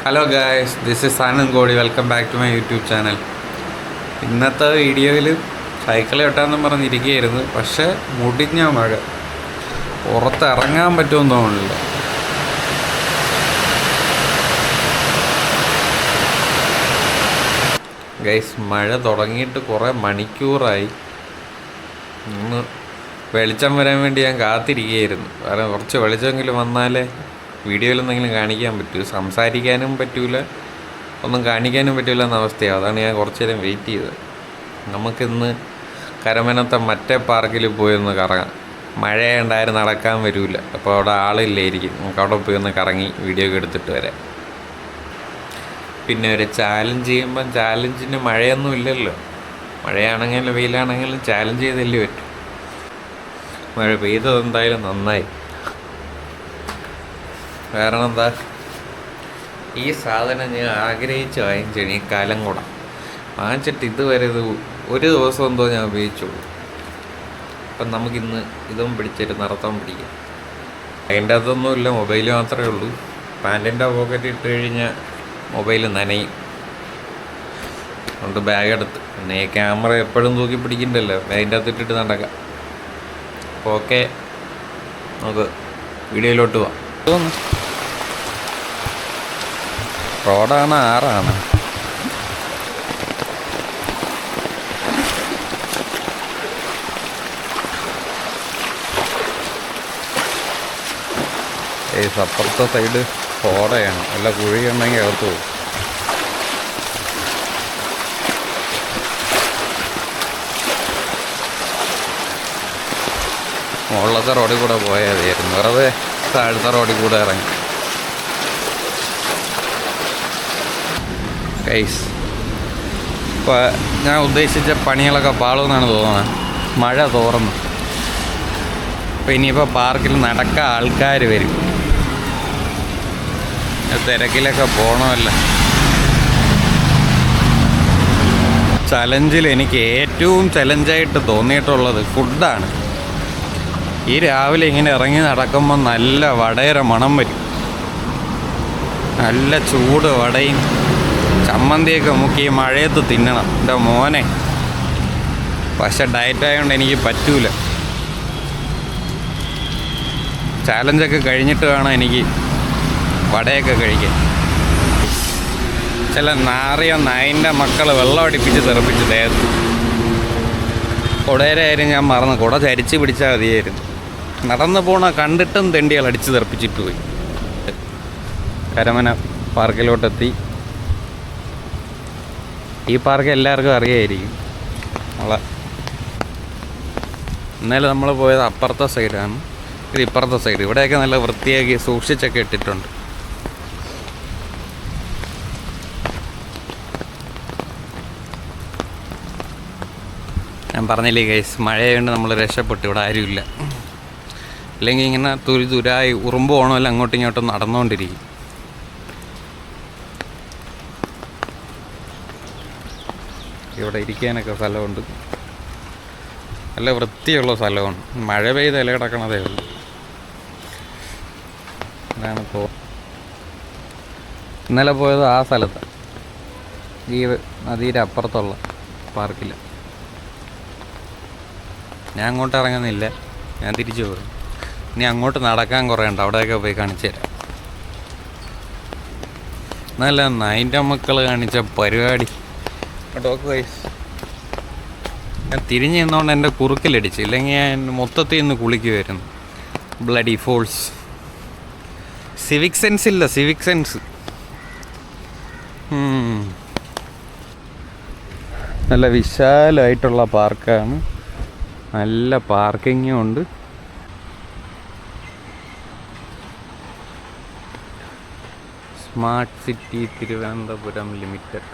Hello guys, this is Anand Godi. Welcome back to my YouTube channel. ഇന്നത്തെ വീഡിയോയിൽ cycle ചവിട്ടാമെന്നും പറഞ്ഞിരിക്കുകയായിരുന്നു. പക്ഷേ മുടിഞ്ഞ മഴ, പുറത്തിറങ്ങാൻ പറ്റുമെന്ന് തോന്നുന്നില്ല. ഗൈസ്, മഴ തുടങ്ങിയിട്ട് കുറേ മണിക്കൂറായി. ഇന്ന് വെളിച്ചം വരാൻ വേണ്ടി ഞാൻ കാത്തിരിക്കുകയായിരുന്നു. കാരണം കുറച്ച് വെളിച്ചമെങ്കിലും വന്നാലേ വീഡിയോയിൽ എന്തെങ്കിലും കാണിക്കാൻ പറ്റൂ. സംസാരിക്കാനും പറ്റൂല, ഒന്നും കാണിക്കാനും പറ്റില്ല എന്ന അവസ്ഥയാണ്. അതാണ് ഞാൻ കുറച്ച് നേരം വെയിറ്റ് ചെയ്തത്. നമുക്കിന്ന് കരമനത്തെ മറ്റേ പാർക്കിൽ പോയി ഒന്ന് കറങ്ങാം. മഴയുണ്ടായിരുന്നു, നടക്കാൻ വരില്ല. അപ്പോൾ അവിടെ ആളില്ലായിരിക്കും. നമുക്ക് അവിടെ പോയി ഒന്ന് കറങ്ങി വീഡിയോ ഒക്കെ എടുത്തിട്ട് വരാം. പിന്നെ ഒരു ചാലഞ്ച് ചെയ്യുമ്പം ചാലഞ്ചിന് മഴയൊന്നും ഇല്ലല്ലോ. മഴയാണെങ്കിലും വെയിലാണെങ്കിലും ചാലഞ്ച് ചെയ്തല്ലേ പറ്റും. മഴ പെയ്തത് എന്തായാലും നന്നായി. കാരണം എന്താ, ഈ സാധനം ഞാൻ ആഗ്രഹിച്ച് വാങ്ങിച്ചാണ്, ഈ കലംകുട വാങ്ങിച്ചിട്ട് ഇതുവരെ ഒരു ദിവസം എന്തോ ഞാൻ ഉപയോഗിച്ചുള്ളൂ. അപ്പം നമുക്കിന്ന് ഇതും പിടിച്ചിട്ട് നടത്താൻ പിടിക്കാം. അതിൻ്റെ അതൊന്നുമില്ല, മൊബൈൽ മാത്രമേ ഉള്ളൂ. പാൻറ്റിൻ്റെ പോക്കറ്റ് ഇട്ട് കഴിഞ്ഞാൽ മൊബൈൽ നനയും. അതുകൊണ്ട് ബാഗ് എടുത്ത്, പിന്നെ ക്യാമറ എപ്പോഴും തൂക്കി പിടിക്കണ്ടല്ലോ, അതിൻ്റെ അകത്ത് ഇട്ടിട്ട് നടക്കാം. അപ്പോൾ ഓക്കെ, നമുക്ക് വീഡിയോയിലോട്ട് പോവാം. റോഡാണ്, ആറാണ്. അപ്പുറത്തെ സൈഡ് റോഡയാണ്, നല്ല കുഴിയുണ്ടെങ്കിൽ അകത്ത് പോകും. മുകളിലത്തെ റോഡിൽ കൂടെ പോയാൽ മതിയായിരുന്നു, വെറുതെ താഴത്തെ റോഡിൽ കൂടെ ഇറങ്ങി. ഗൈസ്, ഇപ്പോൾ ഞാൻ ഉദ്ദേശിച്ച പണികളൊക്കെ പാളുമെന്നാണ് തോന്നുന്നത്. മഴ തോർന്നു. അപ്പോൾ ഇനിയിപ്പോൾ പാർക്കിൽ നടക്കാൻ ആൾക്കാർ വരും. തിരക്കിലൊക്കെ പോകണമല്ല. ചലഞ്ചിൽ എനിക്ക് ഏറ്റവും ചലഞ്ചായിട്ട് തോന്നിയിട്ടുള്ളത് ഫുഡാണ്. ഈ രാവിലെ ഇങ്ങനെ ഇറങ്ങി നടക്കുമ്പോൾ നല്ല വടയുടെ മണം വരും. നല്ല ചൂട് വടയും ചമ്മന്തിയൊക്കെ മുക്കി മഴയത്ത് തിന്നണം. എൻ്റെ മോനെ, പക്ഷെ ഡയറ്റായതുകൊണ്ട് എനിക്ക് പറ്റൂല. ചാലഞ്ചൊക്കെ കഴിഞ്ഞിട്ട് വേണം എനിക്ക് വടയൊക്കെ കഴിക്കാൻ. ചില നാറിയ നായിൻ്റെ മക്കൾ വെള്ളം അടിപ്പിച്ച് തെറിപ്പിച്ച് ദേഹത്ത്. കുടയുടെ കാര്യം ഞാൻ മറന്നു. കുട ചരിച്ച് പിടിച്ചാൽ മതിയായിരുന്നു. നടന്നു പോണ കണ്ടിട്ടും തെണ്ടികൾ അടിച്ച് തെറിപ്പിച്ചിട്ട് പോയി. കരമന പാർക്കിലോട്ടെത്തി. ഈ പാർക്ക് എല്ലാവർക്കും അറിയായിരിക്കും. ഇന്നലെ നമ്മൾ പോയത് അപ്പുറത്തെ സൈഡാണ്, ഇത് ഇപ്പുറത്തെ സൈഡ്. ഇവിടെയൊക്കെ നല്ല വൃത്തിയാക്കി സൂക്ഷിച്ചൊക്കെ ഇട്ടിട്ടുണ്ട്. ഞാൻ പറഞ്ഞില്ലേ ഗൈസ്, മഴയായതുകൊണ്ട് നമ്മൾ രക്ഷപ്പെട്ടു. ഇവിടെ ആരുമില്ല. അല്ലെങ്കിൽ ഇങ്ങനെ തുരായി ഉറുമ്പ് പോകണമല്ലോ, അങ്ങോട്ടും ഇങ്ങോട്ടും നടന്നുകൊണ്ടിരിക്കും. ഇവിടെ ഇരിക്കാനൊക്കെ സ്ഥലമുണ്ട്, നല്ല വൃത്തിയുള്ള സ്ഥലമാണ്. മഴ പെയ്ത് ഇല കിടക്കണതേ ഉള്ളൂ. അതാണ് ഇന്നലെ പോയത് ആ സ്ഥലത്താണ്, ഈ നദിയുടെ അപ്പുറത്തുള്ള പാർക്കിൽ. ഞാൻ അങ്ങോട്ട് ഇറങ്ങുന്നില്ല, ഞാൻ തിരിച്ചു പോകും. ഇനി അങ്ങോട്ട് നടക്കാൻ കുറേ ഉണ്ട്, അവിടെയൊക്കെ പോയി കാണിച്ചു തരാം. നല്ല നായിൻ്റെ മക്കൾ കാണിച്ച പരിപാടി ഡോക്ക് വൈസ്. ഞാൻ തിരിഞ്ഞ് നിന്നുകൊണ്ട് എൻ്റെ കുറുക്കിലടിച്ചു, ഇല്ലെങ്കിൽ ഞാൻ മൊത്തത്തിൽ നിന്ന് കുളിക്കുമായിരുന്നു. Bloody falls. സിവിക് സെൻസ് ഇല്ല, സിവിക് സെൻസ്. നല്ല വിശാലമായിട്ടുള്ള പാർക്കാണ്, നല്ല പാർക്കിങ്ങും ഉണ്ട്. Smart city Thiruvananthapuram limited.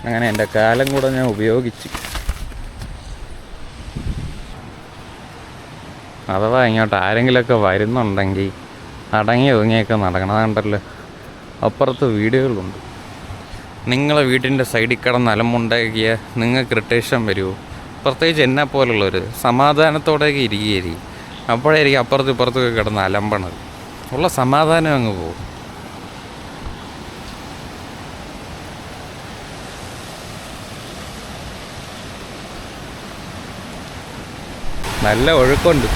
അങ്ങനെ എൻ്റെ കാലം കൂടെ ഞാൻ ഉപയോഗിച്ച്. അഥവാ ഇങ്ങോട്ട് ആരെങ്കിലുമൊക്കെ വരുന്നുണ്ടെങ്കിൽ അടങ്ങി ഒതുങ്ങിയൊക്കെ നടക്കണം. അതുകൊണ്ടല്ലോ അപ്പുറത്ത് വീടുകളുണ്ട്. നിങ്ങളെ വീട്ടിൻ്റെ സൈഡിൽ കിടന്ന് അലമുണ്ടാക്കിയ നിങ്ങൾക്ക് ഇറിറ്റേഷൻ വരുമോ? പ്രത്യേകിച്ച് എന്നെ പോലുള്ളവർ സമാധാനത്തോടെയൊക്കെ ഇരിക്കുകയായിരിക്കും. അപ്പോഴായിരിക്കും അപ്പുറത്തും ഇപ്പുറത്തൊക്കെ കിടന്ന് അലമ്പണത്. ഉള്ള സമാധാനം അങ്ങ് പോകും. നല്ല ഒഴുക്കുണ്ട്.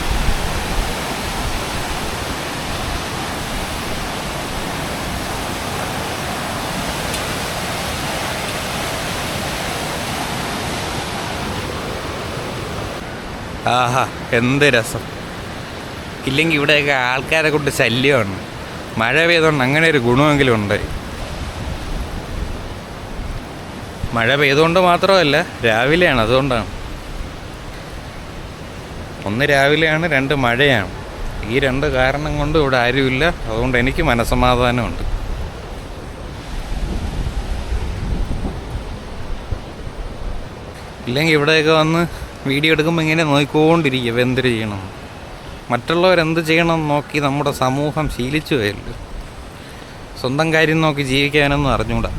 ആഹാ, എന്ത് രസം. ഇല്ലെങ്കിൽ ഇവിടെയൊക്കെ ആൾക്കാരെ കൊണ്ട് ശല്യമാണ്. മഴ പെയ്തുകൊണ്ട് അങ്ങനെ ഒരു ഗുണമെങ്കിലും ഉണ്ട്. മഴ പെയ്തുകൊണ്ട് മാത്രമല്ല, രാവിലെയാണ്, അതുകൊണ്ടാണ്. ഒന്ന് രാവിലെയാണ്, രണ്ട് മഴയാണ്. ഈ രണ്ട് കാരണം കൊണ്ട് ഇവിടെ ആരുമില്ല. അതുകൊണ്ട് എനിക്ക് മനസ്സമാധാനമുണ്ട്. ഇല്ലെങ്കിൽ ഇവിടെയൊക്കെ വന്ന് വീഡിയോ എടുക്കുമ്പോൾ ഇങ്ങനെ നോക്കിക്കൊണ്ടിരിക്കുക എന്തൊരു ചെയ്യണം, മറ്റുള്ളവരെന്ത് ചെയ്യണമെന്ന് നോക്കി നമ്മുടെ സമൂഹം ശീലിച്ചു പോയല്ലോ. സ്വന്തം കാര്യം നോക്കി ജീവിക്കാനൊന്നും അറിഞ്ഞൂടാ.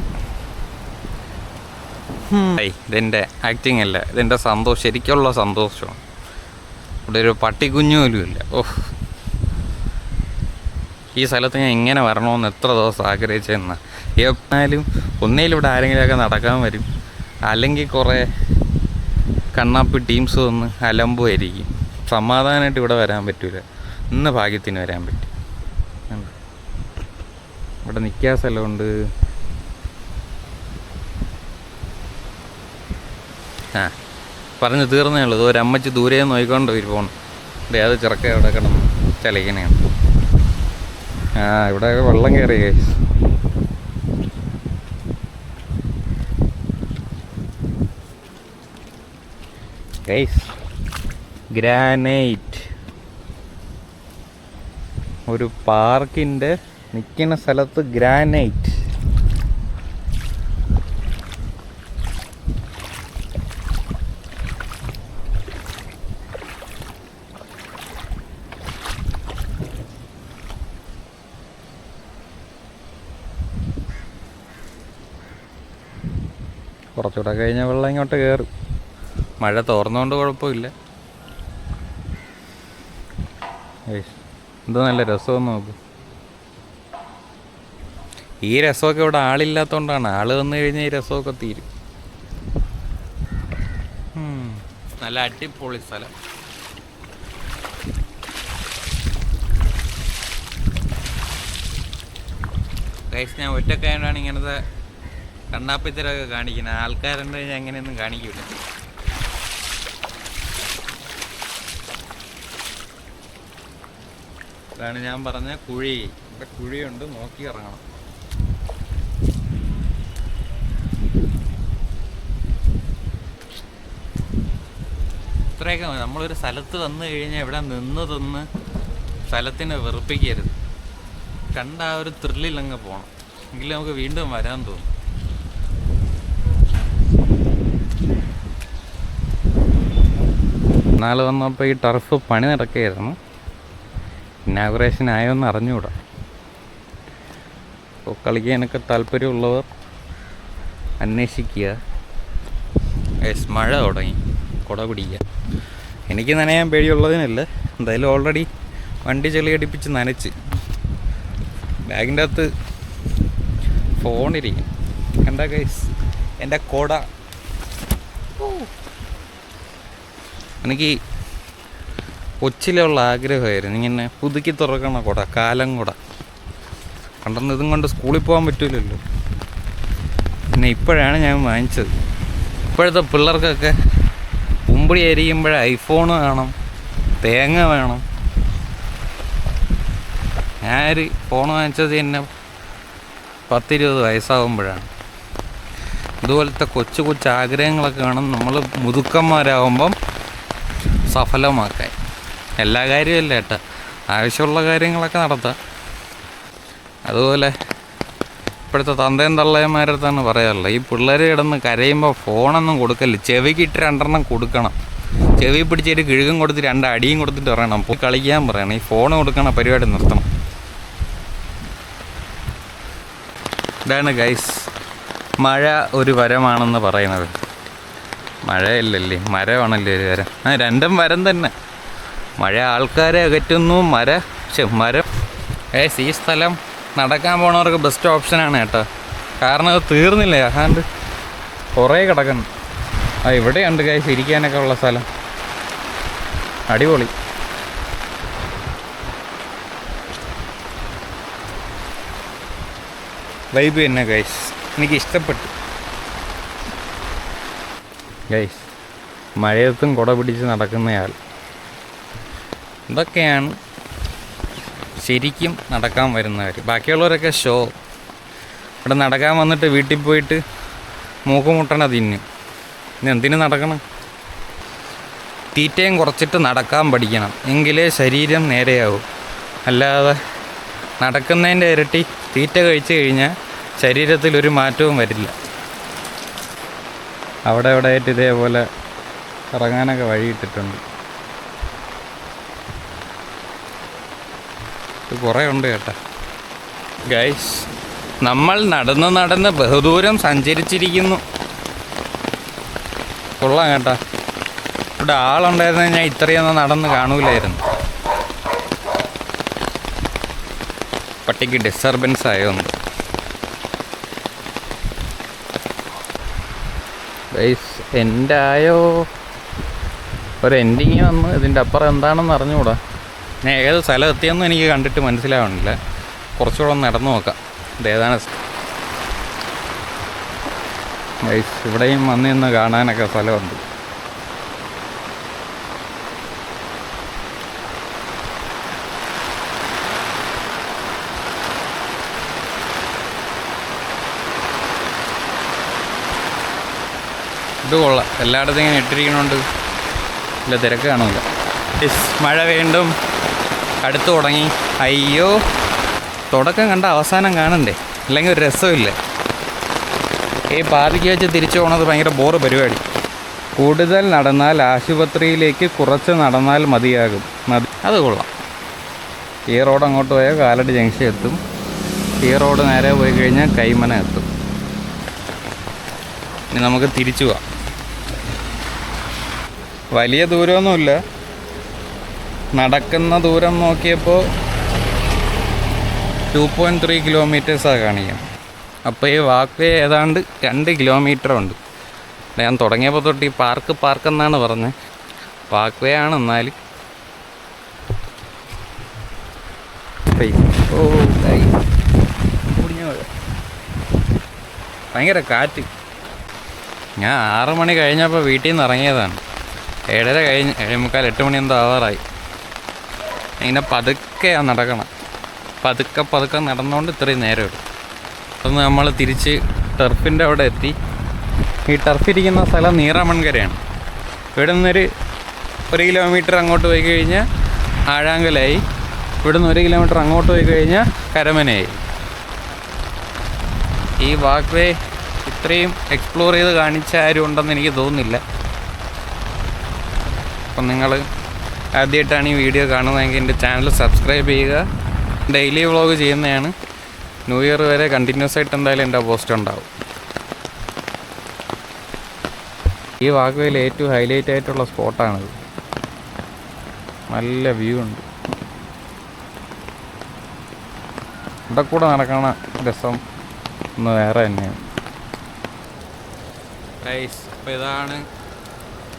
ഇതെൻ്റെ ആക്ടിങ് അല്ല, ഇതെൻ്റെ സന്തോഷം, ശരിക്കുള്ള സന്തോഷമാണ്. ഇവിടെ ഒരു പട്ടിക്കുഞ്ഞു പോലുമില്ല. ഈ സ്ഥലത്ത് ഞാൻ ഇങ്ങനെ വരണമെന്ന് എത്ര ദിവസം ആഗ്രഹിച്ചെന്നാ. എന്നാലും ഒന്നേലും ഇവിടെ ആരെങ്കിലുമൊക്കെ നടക്കാൻ വരും, അല്ലെങ്കിൽ കുറേ കണ്ണാപ്പി ടീംസ് വന്ന് അലമ്പുമായിരിക്കും. സമാധാനമായിട്ട് ഇവിടെ വരാൻ പറ്റില്ല. ഇന്ന് ഭാഗ്യത്തിന് വരാൻ പറ്റും. ഇവിടെ നിൽക്കാൻ സ്ഥലമുണ്ട്. പറഞ്ഞു തീർന്നേ ഉള്ളൂ. ഒരമ്മച്ച് ദൂരെ നോക്കിക്കൊണ്ട് വരും പോകണം. അത് ചെറുക്ക അവിടെ കിടന്ന് ചലിക്കണേണ്. ഇവിടെ വെള്ളം കയറി ഗൈസ്. ഗ്രാനൈറ്റ് ഒരു പാർക്കിൻ്റെ നിൽക്കുന്ന സ്ഥലത്ത് ഗ്രാനൈറ്റ്. കുറച്ചുകൂടെ കഴിഞ്ഞാൽ വെള്ളം ഇങ്ങോട്ട് കയറും. മഴ തോർന്നുകൊണ്ട് കുഴപ്പമില്ല. ഇത് നല്ല രസമെന്ന് നോക്ക്. ഈ രസമൊക്കെ ഇവിടെ ആളില്ലാത്തതുകൊണ്ടാണ്. ആൾ വന്നു കഴിഞ്ഞാൽ ഈ രസമൊക്കെ തീരും. നല്ല അടിപൊളി സ്ഥലം. ഗൈസ്, ഞാൻ ഒറ്റക്കായതുകൊണ്ടാണ് ഇങ്ങനത്തെ കണ്ണാപ്പിത്തരമൊക്കെ കാണിക്കുന്നത്. ആൾക്കാരുണ്ട് കഴിഞ്ഞാൽ അങ്ങനെയൊന്നും കാണിക്കില്ല. ഇതാണ് ഞാൻ പറഞ്ഞ കുഴി. ഇവിടെ കുഴിയുണ്ട്, നോക്കി ഇറങ്ങണം. ഇത്രയൊക്കെ നമ്മളൊരു സ്ഥലത്ത് വന്നു കഴിഞ്ഞാൽ ഇവിടെ നിന്ന് തിന്ന് സ്ഥലത്തിനെ വെറുപ്പിക്കരുത്. കണ്ട ആ ഒരു ത്രില്ലിൽ അങ്ങ് പോകണം, എങ്കിലും നമുക്ക് വീണ്ടും വരാൻ തോന്നും. നാളെ വന്നപ്പോൾ ഈ ടർഫ് പണി നടക്കുകയായിരുന്നു. ഇനാഗുറേഷൻ ആയോന്ന് അറിഞ്ഞുകൂടാ. അപ്പോൾ കളിക്കാനൊക്കെ താല്പര്യമുള്ളവർ അന്വേഷിക്കുക. മഴ തുടങ്ങി, കുട പിടിക്കുക. എനിക്ക് നനയാൻ പേടിയുള്ളതിനല്ല, എന്തായാലും ഓൾറെഡി വണ്ടി ചെളിയടിപ്പിച്ച് നനച്ച്. ബാഗിൻ്റെ അകത്ത് ഫോണിരിക്കും. കണ്ട ഗൈസ്, എൻ്റെ കുട. എനിക്ക് കൊച്ചിലുള്ള ആഗ്രഹമായിരുന്നു ഇങ്ങനെ പുതുക്കി തുറക്കണ കുട, കാലം കുട. പണ്ടൊന്നും ഇതും കൊണ്ട് സ്കൂളിൽ പോകാൻ പറ്റില്ലല്ലോ. പിന്നെ ഇപ്പോഴാണ് ഞാൻ വാങ്ങിച്ചത്. ഇപ്പോഴത്തെ പിള്ളേർക്കൊക്കെ ഉമ്പടി ആയിരിക്കുമ്പോഴേ ഐഫോൺ വേണം, തേങ്ങ വേണം. ഞാനൊരു ഫോൺ വാങ്ങിച്ചത് തന്നെ 10-20 വയസ്സാകുമ്പോഴാണ്. ഇതുപോലത്തെ കൊച്ചു കൊച്ചു ആഗ്രഹങ്ങളൊക്കെ വേണം നമ്മൾ മുതുക്കന്മാരാകുമ്പം സഫലമാക്കാൻ. എല്ലാ കാര്യമല്ല ഏട്ടാ, ആവശ്യമുള്ള കാര്യങ്ങളൊക്കെ നടത്താം. അതുപോലെ ഇപ്പോഴത്തെ തന്തയും തള്ളയന്മാരടുത്താണ് പറയാറുള്ളത്, ഈ പിള്ളേർ കിടന്ന് കരയുമ്പോൾ ഫോണൊന്നും കൊടുക്കല്ല. ചെവിക്കിട്ട് 2 കൊടുക്കണം. ചെവി പിടിച്ചിട്ട് കിഴുകും കൊടുത്ത് 2 അടിയും കൊടുത്തിട്ട് പറയണം പോയി കളിക്കാൻ പറയണം. ഈ ഫോൺ കൊടുക്കണ പരിപാടി നിർത്തണം. ഇതാണ് ഗൈസ് മഴ ഒരു വരമാണെന്ന് പറയുന്നത്. മഴയല്ലല്ലേ, മരമാണല്ലേ ഒരു വരം. രണ്ടും വരം തന്നെ. മഴ ആൾക്കാരെ അകറ്റുന്നു, മരം. ഈ സ്ഥലം നടക്കാൻ പോണവർക്ക് ബെസ്റ്റ് ഓപ്ഷനാണ് കേട്ടോ. കാരണം അത് തീർന്നില്ല, അതാണ്ട് കുറേ കിടക്കുന്നു. ഇവിടെയുണ്ട് ഗൈസ് ഇരിക്കാനൊക്കെ ഉള്ള സ്ഥലം. അടിപൊളി. വൈബ് തന്നെ ഗൈസ്, എനിക്ക് ഇഷ്ടപ്പെട്ടു ഗൈസ്. മഴയത്തും കുട പിടിച്ച് നടക്കുന്നയാൾ. ഇതൊക്കെയാണ് ശരിക്കും നടക്കാൻ വരുന്നവർ. ബാക്കിയുള്ളവരൊക്കെ ഷോ. ഇവിടെ നടക്കാൻ വന്നിട്ട് വീട്ടിൽ പോയിട്ട് മൂക്കുമുട്ടണ തിന്നും. ഇനി എന്തിനു നടക്കണം? തീറ്റയും കുറച്ചിട്ട് നടക്കാൻ പഠിക്കണം, എങ്കിലേ ശരീരം നേരെയാവും. അല്ലാതെ നടക്കുന്നതിൻ്റെ ഇരട്ടി തീറ്റ കഴിച്ചു കഴിഞ്ഞാൽ ശരീരത്തിലൊരു മാറ്റവും വരില്ല. അവിടെ ആയിട്ട് ഇതേപോലെ ഇറങ്ങാനൊക്കെ വഴിയിട്ടിട്ടുണ്ട്. ഇത് കുറേ ഉണ്ട് കേട്ടോ ഗൈസ്. നമ്മൾ നടന്ന് ബഹുദൂരം സഞ്ചരിച്ചിരിക്കുന്നു. കൊള്ളാം കേട്ടോ. ഇവിടെ ആളുണ്ടായിരുന്നെങ്കിൽ ഞാൻ ഇത്രയൊന്നും നടന്ന് കാണൂലായിരുന്നു. പട്ടിക്ക് ഡിസ്റ്റർബൻസ് ആയോന്ന് ഗൈസ്. എൻ്റെ ആയോ ഒരു എൻഡിങ് വന്ന്. ഇതിൻ്റെ അപ്പുറം എന്താണെന്ന് അറിഞ്ഞുകൂടാ. ഞാൻ ഏത് സ്ഥലം എത്തിയെന്നും എനിക്ക് കണ്ടിട്ട് മനസ്സിലാവണില്ല. കുറച്ചുകൂടെ ഒന്ന് നടന്നു നോക്കാം ഇതേതാണ് ഗൈസ്. ഇവിടെയും വന്ന് നിന്ന് കാണാനൊക്കെ സ്ഥലമുണ്ട്. ഇത് കൊള്ളാം. എല്ലായിടത്തും ഇങ്ങനെ ഇട്ടിരിക്കണോണ്ട് ഇല്ല തിരക്ക് കാണില്ല. മഴ വീണ്ടും അടുത്ത് തുടങ്ങി. അയ്യോ, തുടക്കം കണ്ട അവസാനം കാണണ്ടേ, അല്ലെങ്കിൽ ഒരു രസമില്ല. ഈ പാതിക്ക് വെച്ച് തിരിച്ചു പോകണത് ഭയങ്കര ബോറ് പരിപാടി. കൂടുതൽ നടന്നാൽ ആശുപത്രിയിലേക്ക് കുറച്ച് നടന്നാൽ മതിയാകും. അത് കൊള്ളാം. ഈ റോഡ് അങ്ങോട്ട് പോയാൽ കാലടി ജംഗ്ഷൻ എത്തും. ഈ റോഡ് നേരെ പോയി കഴിഞ്ഞാൽ കൈമന എത്തും. ഇനി നമുക്ക് തിരിച്ചു പോവാം. വലിയ ദൂരമൊന്നുമില്ല. നടക്കുന്ന ദൂരം നോക്കിയപ്പോൾ 2.3 കിലോമീറ്റേഴ്സാണ് കാണിക്കുന്നത്. അപ്പോൾ ഈ വാക്ക് വേ ഏതാണ്ട് 2 കിലോമീറ്റർ ഉണ്ട്. ഞാൻ തുടങ്ങിയപ്പോൾ തൊട്ട് ഈ പാർക്ക് എന്നാണ് പറഞ്ഞത്. വാക്ക് വേ ആണ്. എന്നാൽ ഭയങ്കര കാറ്റ്. ഞാൻ 6 മണി കഴിഞ്ഞപ്പോൾ വീട്ടിൽ നിന്ന് ഇറങ്ങിയതാണ്. 7:30 കഴിഞ്ഞ് 7:45 8 മണി എന്തോ ആവാറായി. ഇങ്ങനെ പതുക്കെയാണ് നടക്കണം. പതുക്കെ നടന്നുകൊണ്ട് ഇത്രയും നേരം എടുക്കും. അന്ന് നമ്മൾ തിരിച്ച് ടർഫിൻ്റെ അവിടെ എത്തി. ഈ ടർഫ് ഇരിക്കുന്ന സ്ഥലം നീറാമൺകരയാണ്. ഇവിടെ നിന്നൊരു 1 കിലോമീറ്റർ അങ്ങോട്ട് പോയി കഴിഞ്ഞാൽ ആഴാങ്കലായി. ഇവിടെ നിന്ന് 1 കിലോമീറ്റർ അങ്ങോട്ട് പോയി കഴിഞ്ഞാൽ കരമനയായി. ഈ വാക്ക് വേ ഇത്രയും എക്സ്പ്ലോർ ചെയ്ത് കാണിച്ച ആരും ഉണ്ടെന്ന് എനിക്ക് തോന്നുന്നില്ല. അപ്പം നിങ്ങൾ ആദ്യമായിട്ടാണ് ഈ വീഡിയോ കാണുന്നതെങ്കിൽ എൻ്റെ ചാനൽ സബ്സ്ക്രൈബ് ചെയ്യുക. ഡെയിലി വ്ളോഗ് ചെയ്യുന്നതാണ്. ന്യൂ ഇയർ വരെ കണ്ടിന്യൂസ് ആയിട്ട് എന്തായാലും എൻ്റെ പോസ്റ്റ് ഉണ്ടാവും. ഈ വാക്കുവേയിൽ ഏറ്റവും ഹൈലൈറ്റ് ആയിട്ടുള്ള സ്പോട്ടാണിത്. നല്ല വ്യൂ ഉണ്ട്. ഇവിടെ കൂടെ നടക്കണ രസം ഒന്ന് വേറെ തന്നെയാണ്. ഗൈസ്, അപ്പോൾ ഇതാണ്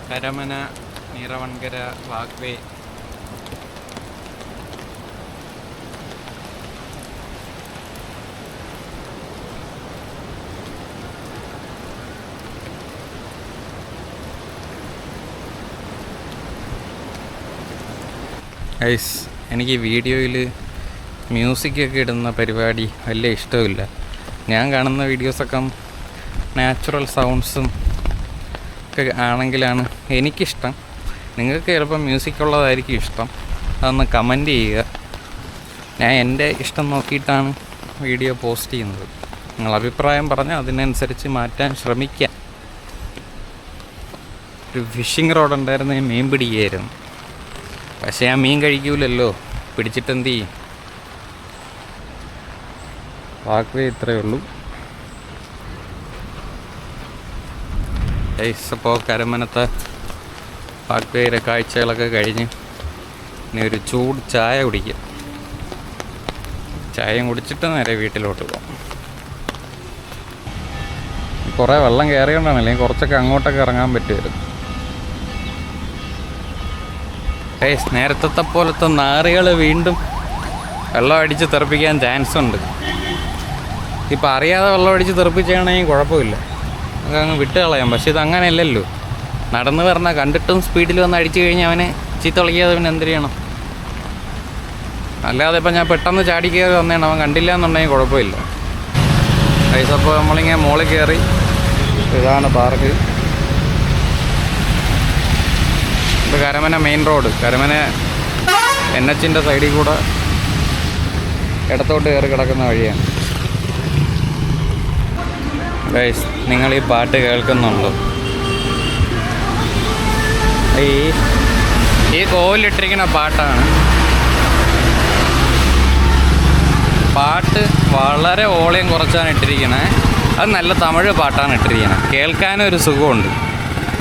കരമന നീറവൺകര വാക്ക് വേ. ഗൈസ്, എനിക്ക് വീഡിയോയിൽ മ്യൂസിക്കൊക്കെ ഇടുന്ന പരിപാടി വലിയ ഇഷ്ടമില്ല. ഞാൻ കാണുന്ന വീഡിയോസൊക്കെ നാച്ചുറൽ സൗണ്ട്സും ഒക്കെ ആണെങ്കിലാണ് എനിക്കിഷ്ടം. നിങ്ങൾക്ക് ചിലപ്പോൾ മ്യൂസിക്കുള്ളതായിരിക്കും ഇഷ്ടം. അതൊന്ന് കമൻറ്റ് ചെയ്യുക. ഞാൻ എൻ്റെ ഇഷ്ടം നോക്കിയിട്ടാണ് വീഡിയോ പോസ്റ്റ് ചെയ്യുന്നത്. നിങ്ങൾ അഭിപ്രായം പറഞ്ഞാൽ അതിനനുസരിച്ച് മാറ്റാൻ ശ്രമിക്കാം. ഒരു ഫിഷിംഗ് റോഡ് ഉണ്ടായിരുന്ന മീൻ പിടിക്കുകയായിരുന്നു. പക്ഷേ ആ മീൻ കഴിക്കൂലല്ലോ, പിടിച്ചിട്ടെന്ത് ചെയ്യും? വാക്ക് വേ ഇത്രയേ ഉള്ളൂ. അപ്പോൾ കരമനത്തെ വാക്ക് വേയുടെ കാഴ്ചകളൊക്കെ കഴിഞ്ഞ് ഇനി ഒരു ചൂട് ചായ കുടിക്കും. ചായയും കുടിച്ചിട്ട് നേരെ വീട്ടിലോട്ട് പോകാം. കുറേ വെള്ളം കയറിയോണ്ടാണ്, അല്ലെങ്കിൽ കുറച്ചൊക്കെ അങ്ങോട്ടൊക്കെ ഇറങ്ങാൻ പറ്റുമായിരുന്നു. നേരത്തെ പോലത്തെ നാറികൾ വീണ്ടും വെള്ളം അടിച്ച് തെറിപ്പിക്കാൻ ചാൻസ് ഉണ്ട്. ഇപ്പം അറിയാതെ വെള്ളം അടിച്ച് തെറിപ്പിച്ചാണെങ്കിൽ കുഴപ്പമില്ല, നമുക്ക് അങ്ങ് വിട്ട് കളയാം. പക്ഷെ ഇത് അങ്ങനെയല്ലല്ലോ. നടന്ന് പറഞ്ഞാൽ കണ്ടിട്ടും സ്പീഡിൽ വന്ന് അടിച്ചു കഴിഞ്ഞാൽ അവനെ ചീത്ത വിളിക്കാതെ പിന്നെ എന്ത് ചെയ്യണം? അല്ലാതെ ഇപ്പം ഞാൻ പെട്ടെന്ന് ചാടി കയറി വന്നേണ്, അവൻ കണ്ടില്ല എന്നുണ്ടെങ്കിൽ കുഴപ്പമില്ല. അപ്പോൾ നമ്മളിങ്ങനെ മുകളിൽ കയറി. ഇതാണ് പാർക്ക്. ഇത് Karamana main road. Karamana NH സൈഡിൽ കൂടെ ഇടത്തോട്ട് കയറി കിടക്കുന്ന വഴിയാണ്. ഗൈസ്, നിങ്ങൾ ഈ പാട്ട് കേൾക്കുന്നുണ്ടോ? ഈ കോവിലിട്ടിരിക്കുന്ന പാട്ടാണ്. പാട്ട് വളരെ ഓളയും കുറച്ചാണ് ഇട്ടിരിക്കണേ. അത് നല്ല തമിഴ് പാട്ടാണ് ഇട്ടിരിക്കുന്നത്. കേൾക്കാനൊരു സുഖമുണ്ട്.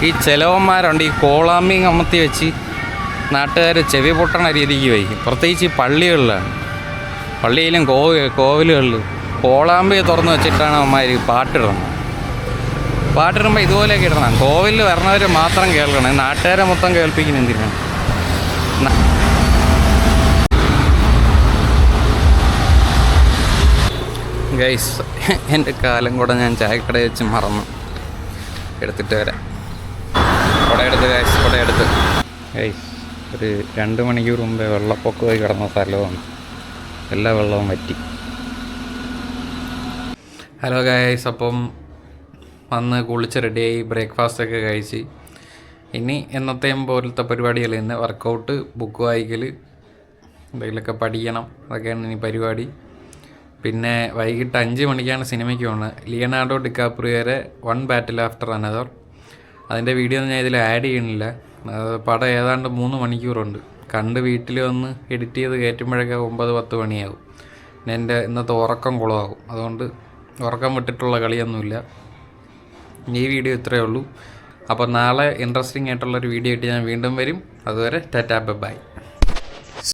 ഈ ചിലവന്മാരുണ്ട് ഈ കോളാമ്പിങ് അമർത്തി വെച്ച് നാട്ടുകാർ ചെവി പൊട്ടണ രീതിക്ക് വയ്ക്കും. പ്രത്യേകിച്ച് ഈ പള്ളികളിലാണ്. പള്ളിയിലും കോവിലുകളിലും കോളാമ്പി തുറന്ന് വെച്ചിട്ടാണ് അവന്മാർ പാട്ടിടുന്നത്. പാട്ടിടുമ്പോൾ ഇതുപോലെയൊക്കെ ഇടണം. കോവിലിൽ വരണവർ മാത്രം കേൾക്കണം. നാട്ടുകാരെ മൊത്തം കേൾപ്പിക്കുന്ന എന്തിനാണ്? ഗൈസ്, എൻ്റെ കാലം കൂടെ ഞാൻ ചായക്കട വെച്ച് മറന്നു. എടുത്തിട്ട് വരാം. കുടയെടുത്ത് ഗൈസ്, കുടയെടുത്ത്. ഗൈസ്, ഒരു 2 മണിക്കൂർ മുമ്പേ വെള്ളപ്പൊക്കമായി കിടന്ന സ്ഥലമാണ്. എല്ലാ വെള്ളവും വറ്റി. ഹലോ ഗൈസ്, അപ്പം വന്ന് കുളിച്ച് റെഡിയായി ബ്രേക്ക്ഫാസ്റ്റൊക്കെ കഴിച്ച് ഇനി എന്നത്തെയും പോലത്തെ പരിപാടികൾ തന്നെ. വർക്കൗട്ട്, ബുക്ക് വായിക്കൽ, എന്തെങ്കിലുമൊക്കെ പഠിക്കണം, അതൊക്കെയാണ് ഇനി പരിപാടി. പിന്നെ വൈകിട്ട് 5 മണിക്കാണ് സിനിമയ്ക്ക് പോകുന്നത്. ലിയനാർഡോ ഡിക്കാപ്രിയോയുടെ വൺ ബാറ്റിൽ ആഫ്റ്റർ അനദർ. അതിൻ്റെ വീഡിയോ ഒന്നും ഞാൻ ഇതിൽ ആഡ് ചെയ്യണില്ല. പടം ഏതാണ്ട് 3 മണിക്കൂറുണ്ട്. കണ്ട് വീട്ടിൽ വന്ന് എഡിറ്റ് ചെയ്ത് കയറ്റുമ്പോഴൊക്കെ 9-10 മണിയാകും. പിന്നെ എൻ്റെ ഇന്നത്തെ ഉറക്കം കുളമാകും. അതുകൊണ്ട് ഉറക്കം വിട്ടിട്ടുള്ള കളിയൊന്നുമില്ല. ഈ വീഡിയോ ഇത്രയേ ഉള്ളൂ. അപ്പോൾ നാളെ ഇൻട്രസ്റ്റിംഗ് ആയിട്ടുള്ളൊരു വീഡിയോ ആയിട്ട് ഞാൻ വീണ്ടും വരും. അതുവരെ ടാറ്റാ ബൈ.